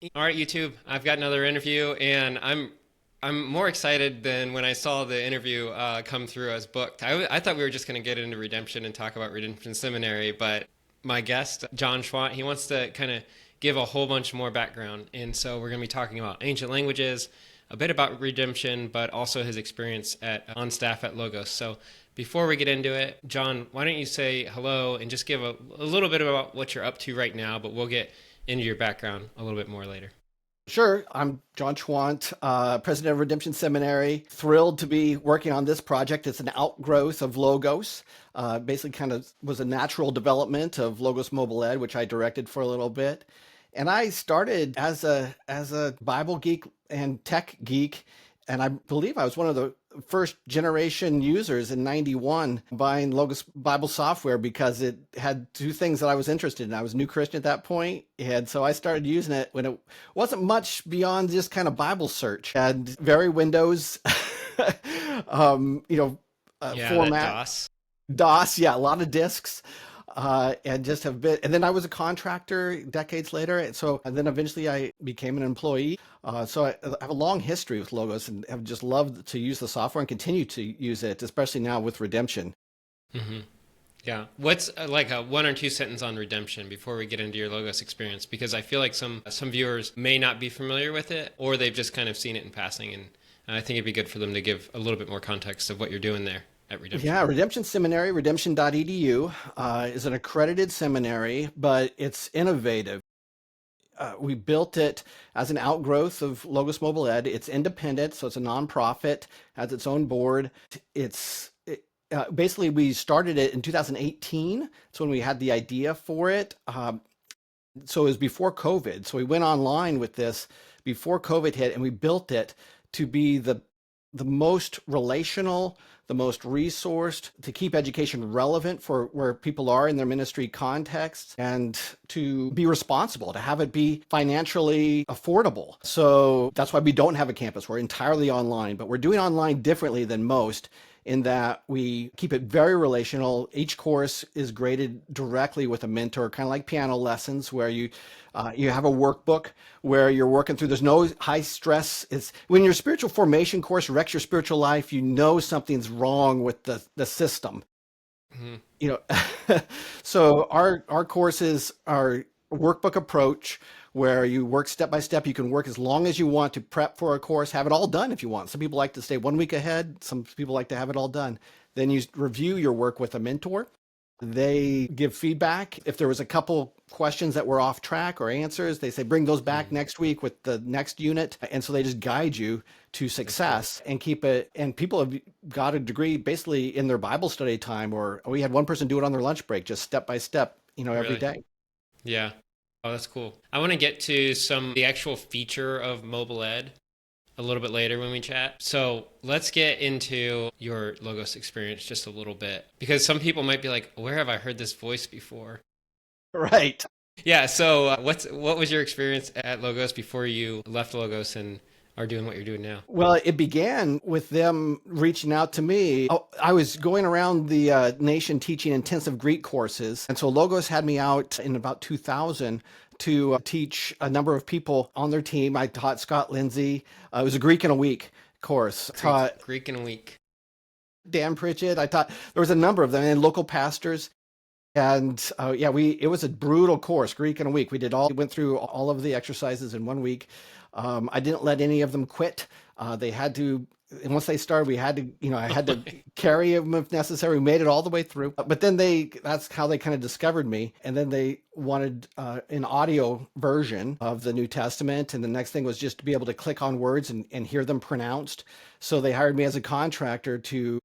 All right, YouTube. I've got another interview, and I'm more excited than when I saw the interview come through as booked. I thought we were just going to get into redemption and talk about Redemption Seminary, but my guest, John Schwandt, he wants to kind of give a whole bunch more background, and so we're going to be talking about ancient languages, a bit about redemption, but also his experience at on staff at Logos. So before we get into it, John, why don't you say hello and just give a little bit about what you're up to right now, but we'll get into your background a little bit more later. Sure. I'm John Schwandt, president of Redemption Seminary. Thrilled to be working on this project. It's an outgrowth of Logos. Basically, kind of was a natural development of Logos Mobile Ed, which I directed for a little bit. And I started as a Bible geek and tech geek, and I believe I was one of the first generation users in 91 buying Logos Bible software because it had two things that I was interested in. I was a new Christian at that point, and so I started using it when it wasn't much beyond just kind of Bible search. And very Windows, um, you know, Yeah, that format, DOS. DOS, yeah, a lot of disks. And just have been, and then I was a contractor decades later. And then eventually I became an employee. So I have a long history with Logos and have just loved to use the software and continue to use it, especially now with Redemption. hmm Yeah. What's like a one or two sentence on redemption before we get into your Logos experience? Because I feel like some viewers may not be familiar with it, or they've just kind of seen it in passing, and I think it'd be good for them to give a little bit more context of what you're doing there at Redemption. Yeah, Redemption Seminary, redemption.edu, is an accredited seminary, but it's innovative. We built it as an outgrowth of Logos Mobile Ed. It's independent, so it's a nonprofit, has its own board. Basically, we started it in 2018. It's when we had the idea for it. So it was before COVID. So we went online with this before COVID hit, and we built it to be the most relational, the most resourced, to keep education relevant for where people are in their ministry context, and to be responsible, to have it be financially affordable. So that's why we don't have a campus. We're entirely online, but we're doing online differently than most in that we keep it very relational. Each course is graded directly with a mentor, kind of like piano lessons, where you have a workbook where you're working through. There's no high stress. It's when your spiritual formation course wrecks your spiritual life, you know something's wrong with the system. hmm You know, so our courses are a workbook approach where you work step by step. You can work as long as you want to prep for a course, have it all done if you want. Some people like to stay 1 week ahead. Some people like to have it all done. Then you review your work with a mentor. They give feedback. If there was a couple questions that were off track or answers, they say, bring those back hmm next week with the next unit. And so they just guide you to That's cool. success and keep it. And people have got a degree basically in their Bible study time, or we had one person do it on their lunch break, just step by step, every Really? day. Yeah. Oh, that's cool. I want to get to the actual feature of mobile ed a little bit later when we chat. So let's get into your Logos experience just a little bit because some people might be like, where have I heard this voice before? Right. Yeah. So what was your experience at Logos before you left Logos and are doing what you're doing now? Well, it began with them reaching out to me. Oh, I was going around the nation teaching intensive Greek courses. And so Logos had me out in about 2000 to teach a number of people on their team. I taught Scott Lindsay. It was a Greek in a week course. Taught Greek in a week. Dan Pritchett. I taught, there was a number of them, and local pastors. And yeah, it was a brutal course, Greek in a week. We went through all of the exercises in 1 week. I didn't let any of them quit. They had to, and once they started, we had to, I had to carry them if necessary. We made it all the way through. But then that's how they kind of discovered me. And then they wanted an audio version of the New Testament. And the next thing was just to be able to click on words and hear them pronounced. So they hired me as a contractor to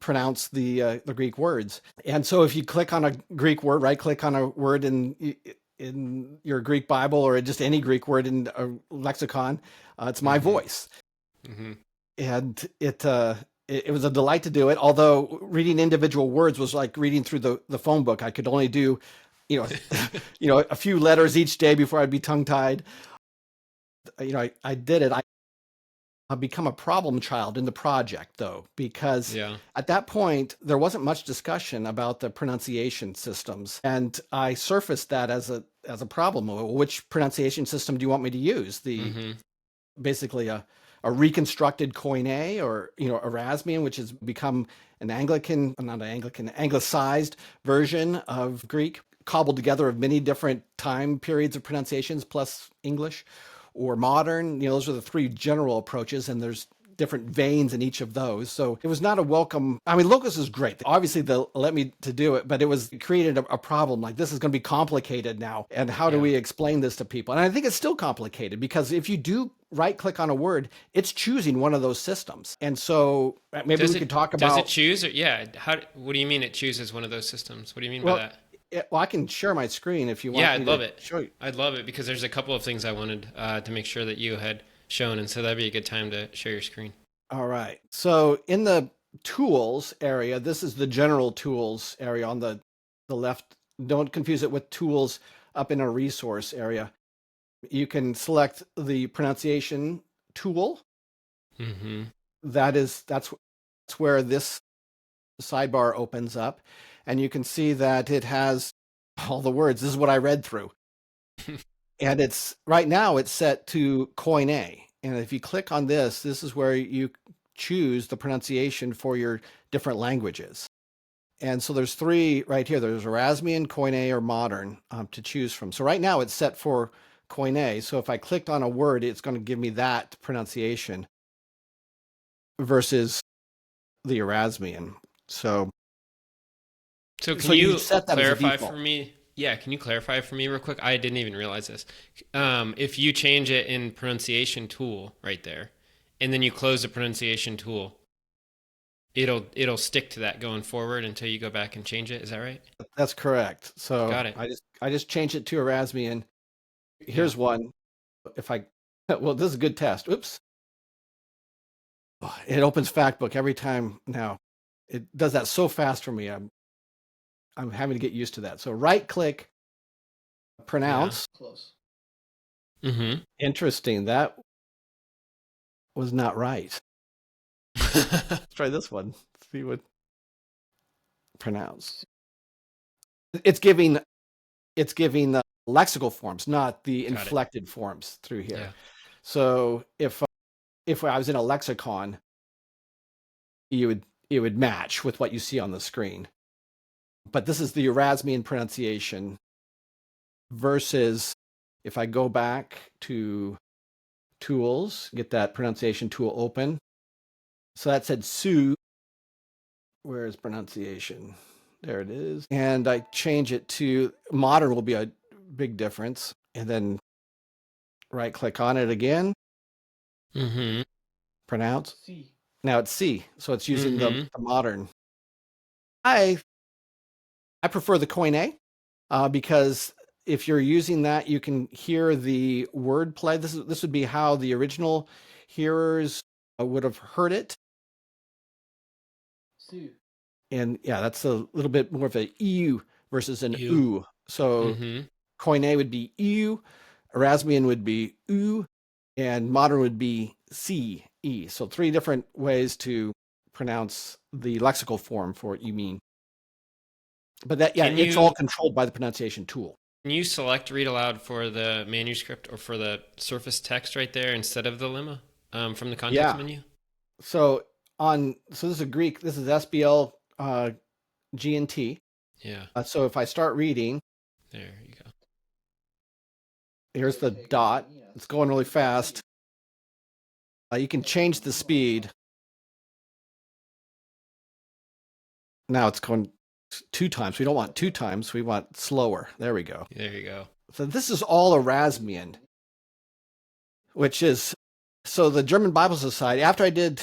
pronounce the Greek words. And so if you click on a Greek word, right click on a word in your Greek Bible or just any Greek word in a lexicon, it's my hmm voice. hmm And it was a delight to do it. Although reading individual words was like reading through the phone book. I could only do, you know, a few letters each day before I'd be tongue tied. I did it. Become a problem child in the project, though, because Yeah. at that point, there wasn't much discussion about the pronunciation systems. And I surfaced that as a problem. Which pronunciation system do you want me to use? Mm-hmm. Basically a reconstructed Koine, or Erasmian, which has become an anglicized version of Greek, cobbled together of many different time periods of pronunciations plus English, or modern. Those are the three general approaches, and there's different veins in each of those. So it was not a welcome. I mean, Locus is great. Obviously, they'll let me to do it, but it created a problem. Like, this is going to be complicated now. And how do we explain this to people? And I think it's still complicated, because if you do right click on a word, it's choosing one of those systems. And so maybe we could talk about. Does it choose? What do you mean it chooses one of those systems? What do you mean by that? Well, I can share my screen if you want. Yeah, I'd love it. Show you. I'd love it, because there's a couple of things I wanted to make sure that you had shown, and so that'd be a good time to share your screen. All right. So in the tools area, this is the general tools area on the left. Don't confuse it with tools up in a resource area. You can select the pronunciation tool. Mm-hmm. That's where this sidebar opens up, and you can see that it has all the words. This is what I read through. And it's right now it's set to Koine. And if you click on this is where you choose the pronunciation for your different languages. And so there's three right here. There's Erasmian, Koine, or Modern to choose from. So right now it's set for Koine. So if I clicked on a word, it's going to give me that pronunciation versus the Erasmian. So can you clarify for me? Yeah, can you clarify for me real quick? I didn't even realize this. If you change it in pronunciation tool right there, and then you close the pronunciation tool, it'll stick to that going forward until you go back and change it. Is that right? That's correct. So got it. I just changed it to Erasmian. Here's one. Well, this is a good test. Oops. It opens Factbook every time now. It does that so fast for me. I'm having to get used to that. So right click, pronounce. Yeah. Close. Mm-hmm. Interesting. That was not right. Let's try this one. See what pronounce. It's giving the lexical forms, not the inflected forms through here. Yeah. So if I was in a lexicon, it would match with what you see on the screen. But this is the Erasmian pronunciation versus if I go back to tools, get that pronunciation tool open. So that said Sue. Where is pronunciation? There it is. And I change it to Modern will be a big difference. And then right click on it again. Mm-hmm. Pronounce. C. Now it's C. So it's using the Modern. I prefer the Koine because if you're using that, you can hear the word play. This would be how the original hearers would have heard it. Sue. And yeah, that's a little bit more of a EU versus an oo. So Koine would be EU, Erasmian would be oo, and Modern would be CE. So three different ways to pronounce the lexical form for what you mean. But it's all controlled by the pronunciation tool. Can you select read aloud for the manuscript or for the surface text right there instead of the lemma from the context menu? So this is a Greek. This is SBL GNT. Yeah. So if I start reading, there you go. Here's the dot. It's going really fast. You can change the speed. Now it's going 2 times. We don't want 2 times. We want slower. There we go. There you go. So this is all Erasmian, which is, so the German Bible Society, after I did,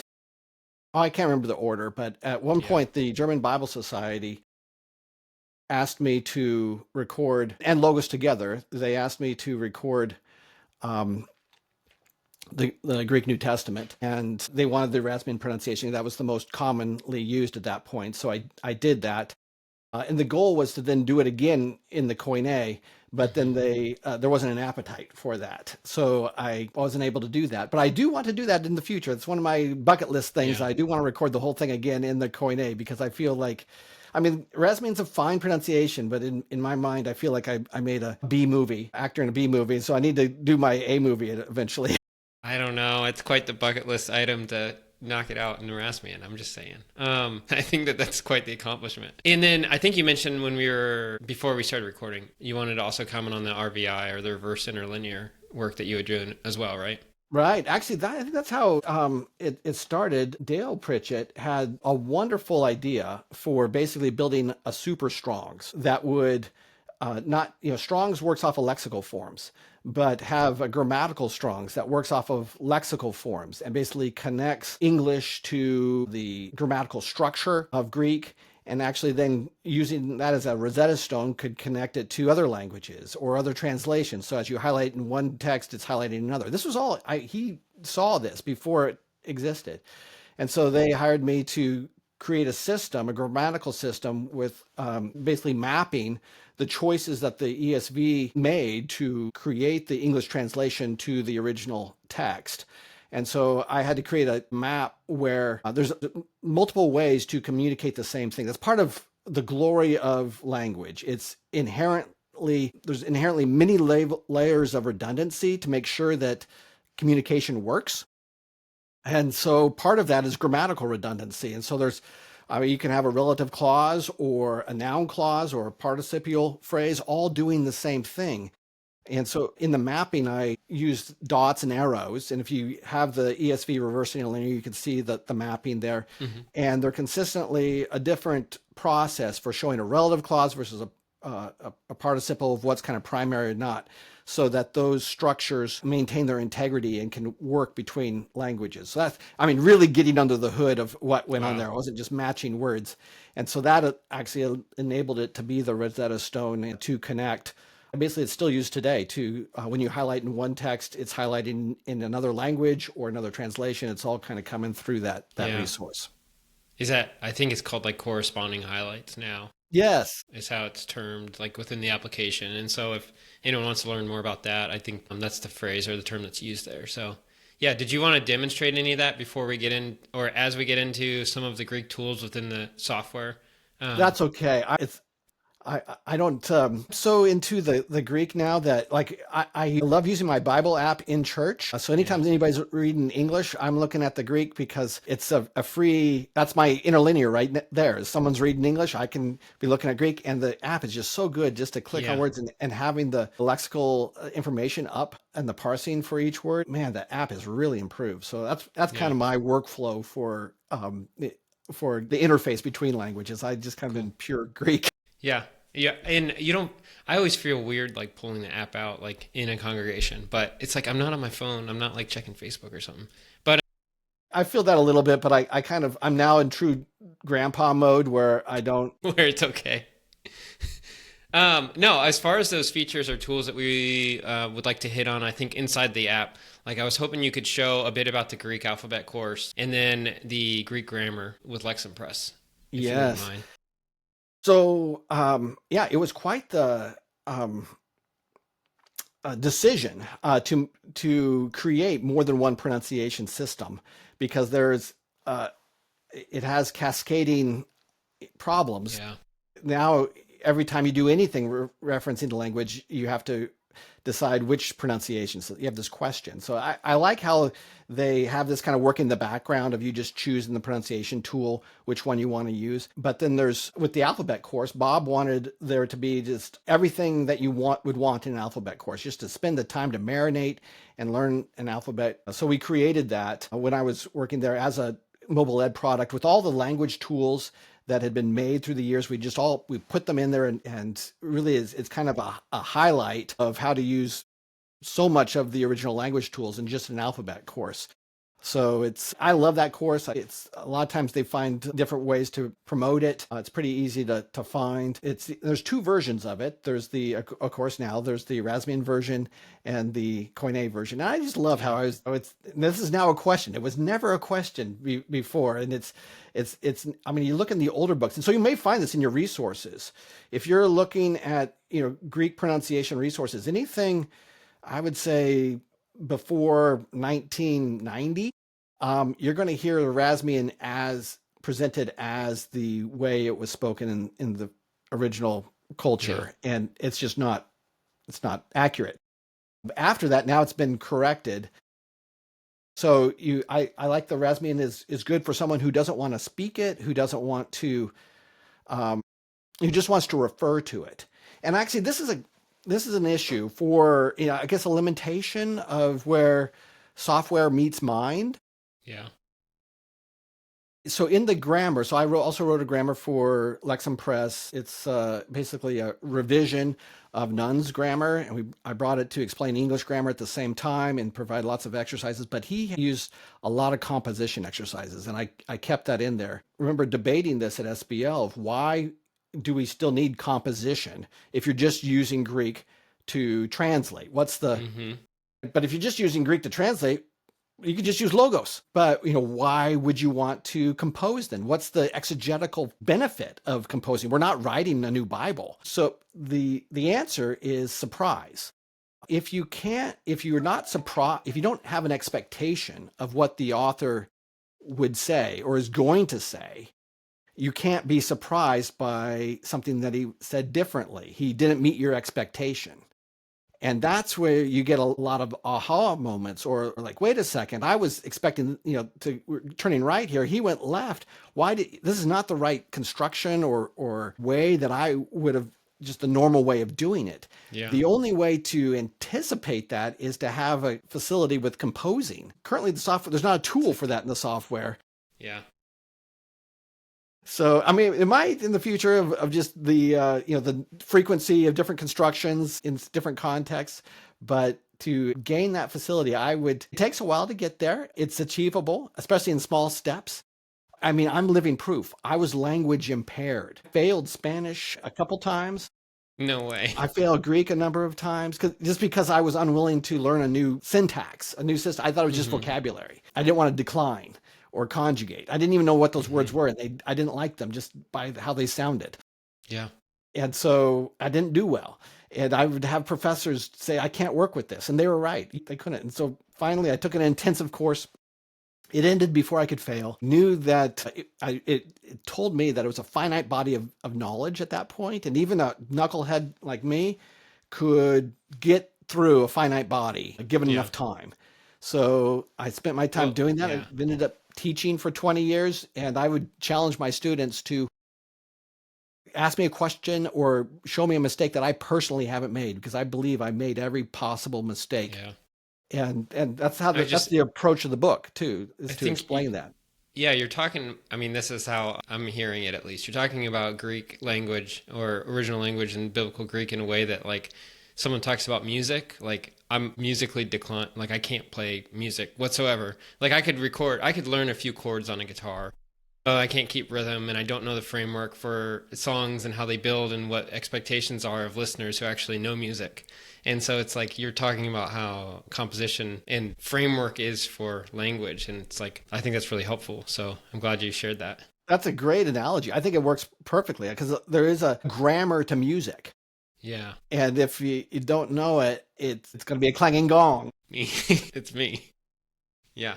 I can't remember the order, but at one point the German Bible Society asked me to record, and Logos together, they asked me to record the Greek New Testament, and they wanted the Erasmian pronunciation. That was the most commonly used at that point. So I did that. And the goal was to then do it again in the Koine, but then there wasn't an appetite for that. So I wasn't able to do that. But I do want to do that in the future. It's one of my bucket list things. Yeah. I do want to record the whole thing again in the Koine because I feel like, I mean, Rasmussen's a fine pronunciation, but in my mind, I feel like I made a B movie, actor in a B movie. So I need to do my A movie eventually. I don't know. It's quite the bucket list item to knock it out in Erasmian. I'm just saying. I think that's quite the accomplishment. And then I think you mentioned before we started recording, you wanted to also comment on the RVI or the reverse interlinear work that you were doing as well, right? Right. Actually, I think that's how it started. Dale Pritchett had a wonderful idea for basically building a super Strongs that would not, Strongs works off of lexical forms, but have a grammatical Strongs that works off of lexical forms and basically connects English to the grammatical structure of Greek, and actually then using that as a Rosetta Stone could connect it to other languages or other translations. So as you highlight in one text, it's highlighting in another. This was all, he saw this before it existed. And so they hired me to create a system, a grammatical system with basically mapping the choices that the ESV made to create the English translation to the original text. And so I had to create a map where there's multiple ways to communicate the same thing. That's part of the glory of language. There's inherently many layers of redundancy to make sure that communication works. And so part of that is grammatical redundancy. And so you can have a relative clause or a noun clause or a participial phrase all doing the same thing. And so in the mapping, I used dots and arrows. And if you have the ESV reverse interlinear, you can see the mapping there. Mm-hmm. And they're consistently a different process for showing a relative clause versus a participle of what's kind of primary or not, so that those structures maintain their integrity and can work between languages. So that's, really getting under the hood of what went on there. It wasn't just matching words. And so that actually enabled it to be the Rosetta Stone to connect. Basically, it's still used today to when you highlight in one text, it's highlighting in another language or another translation. It's all kind of coming through that resource. I think it's called like corresponding highlights now. Yes. Is how it's termed, like within the application. And so if anyone wants to learn more about that, I think that's the phrase or the term that's used there. So yeah, did you want to demonstrate any of that before we get in, or as we get into some of the Greek tools within the software? That's okay. I don't so into the Greek now that I love using my Bible app in church. So anytime anybody's reading English, I'm looking at the Greek because it's a free, that's my interlinear right there. If someone's reading English, I can be looking at Greek, and the app is just so good just to click on words and having the lexical information up and the parsing for each word. Man, the app is really improved. So that's kind of my workflow for the interface between languages. I just kind of in pure Greek. Yeah. Yeah. And I always feel weird like pulling the app out like in a congregation, but it's like I'm not on my phone. I'm not like checking Facebook or something. But I feel that a little bit, but I'm now in true grandpa mode where I don't. Where it's okay. No, as far as those features or tools that we would like to hit on, I think inside the app, like I was hoping you could show a bit about the Greek alphabet course and then the Greek grammar with LexImpress. If you wouldn't mind. So, it was quite the decision to create more than one pronunciation system, because it has cascading problems. Yeah. Now, every time you do anything referencing the language, you have to decide which pronunciation. So you have this question. So I like how they have this kind of work in the background of you just choosing the pronunciation tool, which one you want to use. But then with the alphabet course, Bob wanted there to be just everything that you would want in an alphabet course, just to spend the time to marinate and learn an alphabet. So we created that when I was working there as a mobile ed product with all the language tools that had been made through the years. We put them in there, and really it's kind of a highlight of how to use so much of the original language tools in just an alphabet course. So I love that course. It's a lot of times they find different ways to promote it. It's pretty easy to find. There's two versions of it. There's of course now there's the Erasmian version and the Koine version. And I just love how this is now a question. It was never a question before. And I mean, you look in the older books, and so you may find this in your resources. If you're looking at, Greek pronunciation resources, anything, I would say before 1990, you're going to hear Erasmian as presented as the way it was spoken in the original culture. Yeah. And it's not accurate. After that, now it's been corrected. So I like the Erasmian is good for someone who doesn't want to speak it, who doesn't want to, who just wants to refer to it. And actually, this is an issue for, I guess, a limitation of where software meets mind. Yeah. So in the grammar, so I also wrote a grammar for Lexham Press. It's basically a revision of Nunn's grammar, and I brought it to explain English grammar at the same time and provide lots of exercises. But he used a lot of composition exercises, and I kept that in there. Remember debating this at SBL of why do we still need composition if you're just using Greek to translate? But if you're just using Greek to translate, you could just use logos. But, why would you want to compose then? What's the exegetical benefit of composing? We're not writing a new Bible. So the answer is surprise. If you're not surprised, if you don't have an expectation of what the author would say or is going to say, you can't be surprised by something that he said differently. He didn't meet your expectation. And that's where you get a lot of aha moments, or like, wait a second, I was expecting, we're turning right here. He went left. This is not the right construction or way that I would have, just the normal way of doing it. Yeah. The only way to anticipate that is to have a facility with composing. Currently the software, there's not a tool for that in the software. Yeah. So, I mean, it might in the future of just the, the frequency of different constructions in different contexts, but to gain that facility, it takes a while to get there. It's achievable, especially in small steps. I mean, I'm living proof. I was language impaired, failed Spanish a couple times. No way. I failed Greek a number of times just because I was unwilling to learn a new syntax, a new system. I thought it was just vocabulary. I didn't want to decline or conjugate. I didn't even know what those words were, and I didn't like them just by how they sounded. Yeah. And so I didn't do well. And I would have professors say, I can't work with this. And they were right. They couldn't. And so finally I took an intensive course. It ended before I could fail. Knew that it told me that it was a finite body of knowledge at that point. And even a knucklehead like me could get through a finite body given enough time. So I spent my time doing that. I ended up teaching for 20 years, and I would challenge my students to ask me a question or show me a mistake that I personally haven't made, because I believe I made every possible mistake. Yeah. And that's that's the approach of the book too, is to explain that. Yeah, you're talking, I mean, this is how I'm hearing it at least. You're talking about Greek language or original language in biblical Greek in a way that, like, someone talks about music, like, I'm musically declined, like, I can't play music whatsoever. Like, I could learn a few chords on a guitar. I can't keep rhythm, and I don't know the framework for songs and how they build and what expectations are of listeners who actually know music. And so it's like you're talking about how composition and framework is for language. And it's like, I think that's really helpful. So I'm glad you shared that. That's a great analogy. I think it works perfectly because there is a grammar to music. Yeah. And if you don't know it, it's going to be a clanging gong. It's me. Yeah.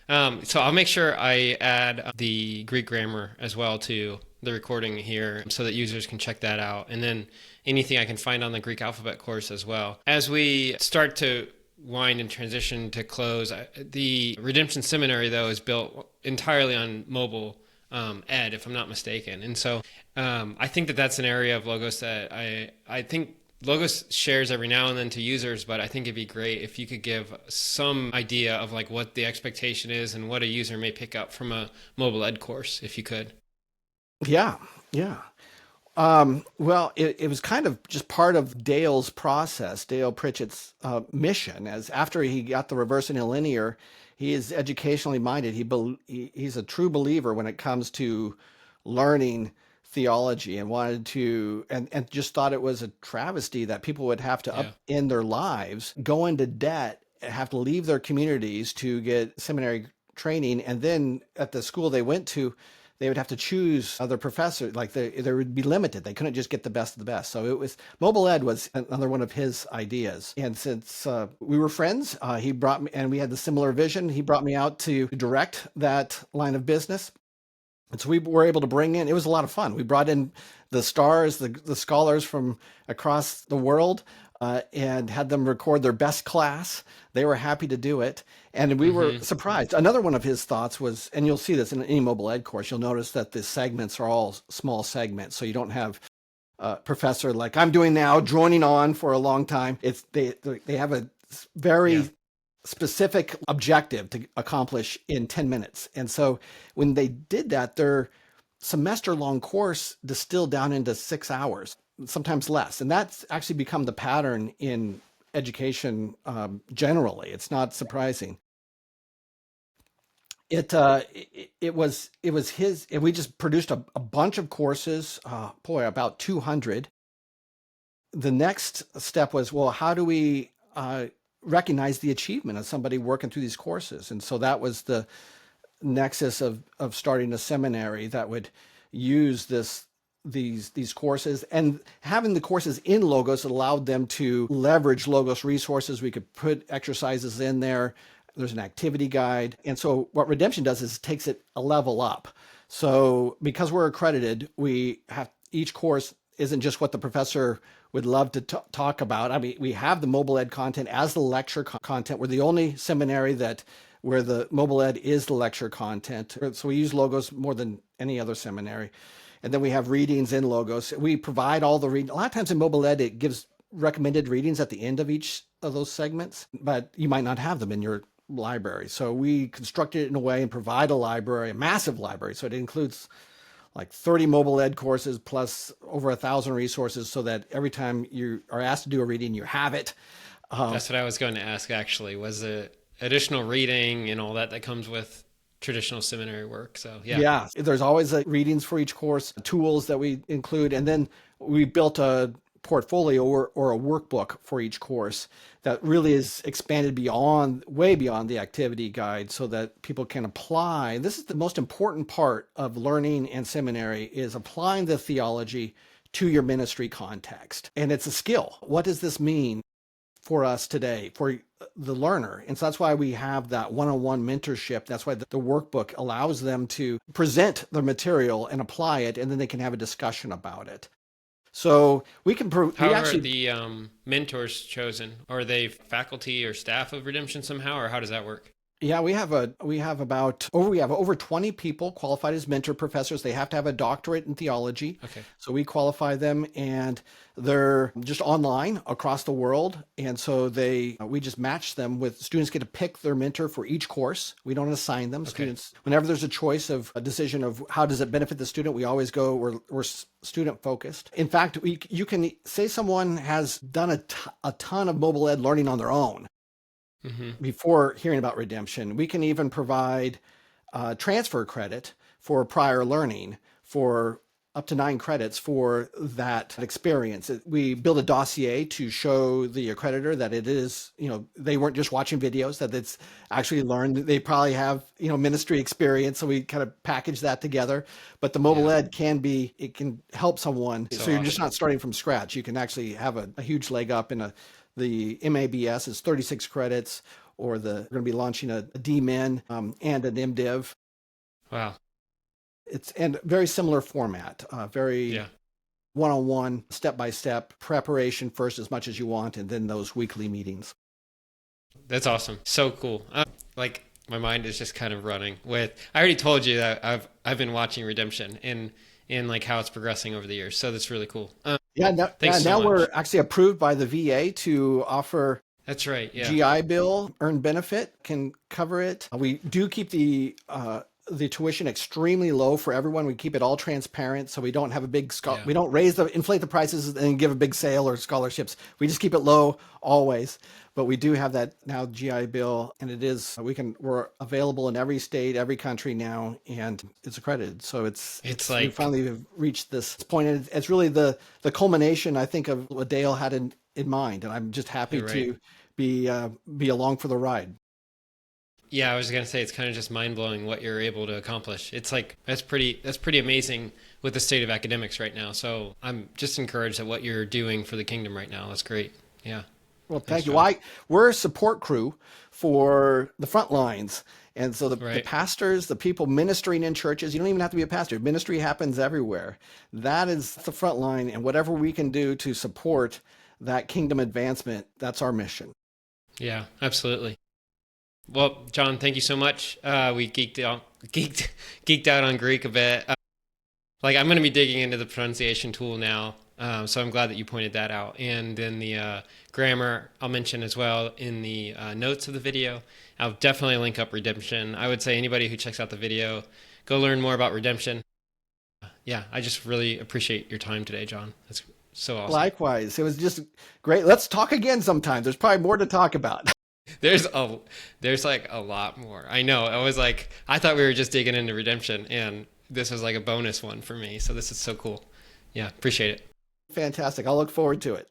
So I'll make sure I add the Greek grammar as well to the recording here so that users can check that out. And then anything I can find on the Greek alphabet course as well. As we start to wind and transition to close, the Redemption Seminary, though, is built entirely on mobile ed, if I'm not mistaken. And so I think that's an area of Logos that I think Logos shares every now and then to users, but I think it'd be great if you could give some idea of like what the expectation is and what a user may pick up from a mobile ed course, if you could. Yeah. Well, it was kind of just part of Dale's process, Dale Pritchett's mission. As after he got the reverse interlinear, he is educationally minded. He's a true believer when it comes to learning theology, and wanted to and just thought it was a travesty that people would have to Yeah. upend their lives, go into debt, have to leave their communities to get seminary training, and then at the school they went to, they would have to choose other professors. Like they would be limited. They couldn't just get the best of the best. So it was mobile ed was another one of his ideas. And since we were friends, he brought me, and we had the similar vision. He brought me out to direct that line of business. And so we were able to bring in, it was a lot of fun. We brought in the stars, the scholars from across the world, and had them record their best class. They were happy to do it. And we were surprised. Another one of his thoughts was, and you'll see this in any mobile ed course, you'll notice that the segments are all small segments. So you don't have a professor like I'm doing now, droning on for a long time. They have a very Yeah. specific objective to accomplish in 10 minutes. And so when they did that, their semester long course distilled down into 6 hours, sometimes less. And that's actually become the pattern in education generally. It's not surprising. It was his, and we just produced a bunch of courses, about 200. The next step was, well, how do we recognize the achievement of somebody working through these courses? And so that was the nexus of starting a seminary that would use these courses, and having the courses in Logos allowed them to leverage Logos resources. We could put exercises in there. There's an activity guide. And so what Redemption does is it takes it a level up. So because we're accredited, we have, each course isn't just what the professor would love to talk about. I mean, we have the mobile ed content as the lecture content. We're the only seminary where the mobile ed is the lecture content. So we use Logos more than any other seminary. And then we have readings in Logos. We provide all the reading. A lot of times in mobile ed, it gives recommended readings at the end of each of those segments, but you might not have them in your library. So we construct it in a way and provide a library, a massive library. So it includes like 30 mobile ed courses plus over 1,000 resources, so that every time you are asked to do a reading, you have it. That's what I was going to ask, actually, was the additional reading and all that comes with traditional seminary work. So Yeah, there's always readings for each course, tools that we include, and then we built a portfolio or a workbook for each course that really is expanded way beyond the activity guide, so that people can apply. This is the most important part of learning in seminary, is applying the theology to your ministry context. And it's a skill. What does this mean for us today, for the learner? And so that's why we have that one-on-one mentorship. That's why the workbook allows them to present the material and apply it, and then they can have a discussion about it. So we can. how are the mentors chosen? Are they faculty or staff of Redemption somehow, or how does that work? Yeah, we have over 20 people qualified as mentor professors. They have to have a doctorate in theology. Okay. So we qualify them, and they're just online across the world. And so we just match them with students. Get to pick their mentor for each course. We don't assign them. Okay. Students, whenever there's a decision of how does it benefit the student, we always go, we're student focused. In fact, you can say someone has done a ton of mobile ed learning on their own before hearing about Redemption. We can even provide transfer credit for prior learning for up to 9 credits for that experience. We build a dossier to show the accreditor that it is, they weren't just watching videos, that it's actually learned. They probably have, ministry experience. So we kind of package that together. But the mobile ed it can help someone. So you're just not starting from scratch. You can actually have a huge leg up in the MABS is 36 credits, or we're going to be launching a DMin and an MDiv. Wow. It's and very similar format, very one-on-one, step-by-step preparation first as much as you want, and then those weekly meetings. That's awesome. So cool. Like my mind is just kind of running with, I already told you that I've been watching Redemption and like how it's progressing over the years. So that's really cool. Now we're actually approved by the VA to offer. That's right. Yeah. GI Bill, earned benefit can cover it. We do keep the the tuition extremely low for everyone. We keep it all transparent, so we don't have a big Yeah. we don't inflate the prices and give a big sale or scholarships. We just keep it low always. But we do have that now GI Bill, and we're available in every state, every country now, and it's accredited. So we finally have reached this point, and it's really the culmination, I think, of what Dale had in mind, and I'm just happy to be along for the ride. Yeah, I was gonna say it's kind of just mind blowing what you're able to accomplish. It's like that's pretty amazing with the state of academics right now. So I'm just encouraged at what you're doing for the kingdom right now. That's great. Yeah. Well, thank you. We're a support crew for the front lines. And so the pastors, the people ministering in churches, you don't even have to be a pastor. Ministry happens everywhere. That is the front line. And whatever we can do to support that kingdom advancement, that's our mission. Yeah, absolutely. Well, John, thank you so much. We geeked out on Greek a bit. I'm going to be digging into the pronunciation tool now. So I'm glad that you pointed that out. And then the grammar I'll mention as well in the notes of the video. I'll definitely link up Redemption. I would say anybody who checks out the video, go learn more about Redemption. Yeah, I just really appreciate your time today, John. That's so awesome. Likewise. It was just great. Let's talk again sometime. There's probably more to talk about. There's like a lot more. I know. I thought we were just digging into Redemption, and this was like a bonus one for me. So this is so cool. Yeah, appreciate it. Fantastic. I'll look forward to it.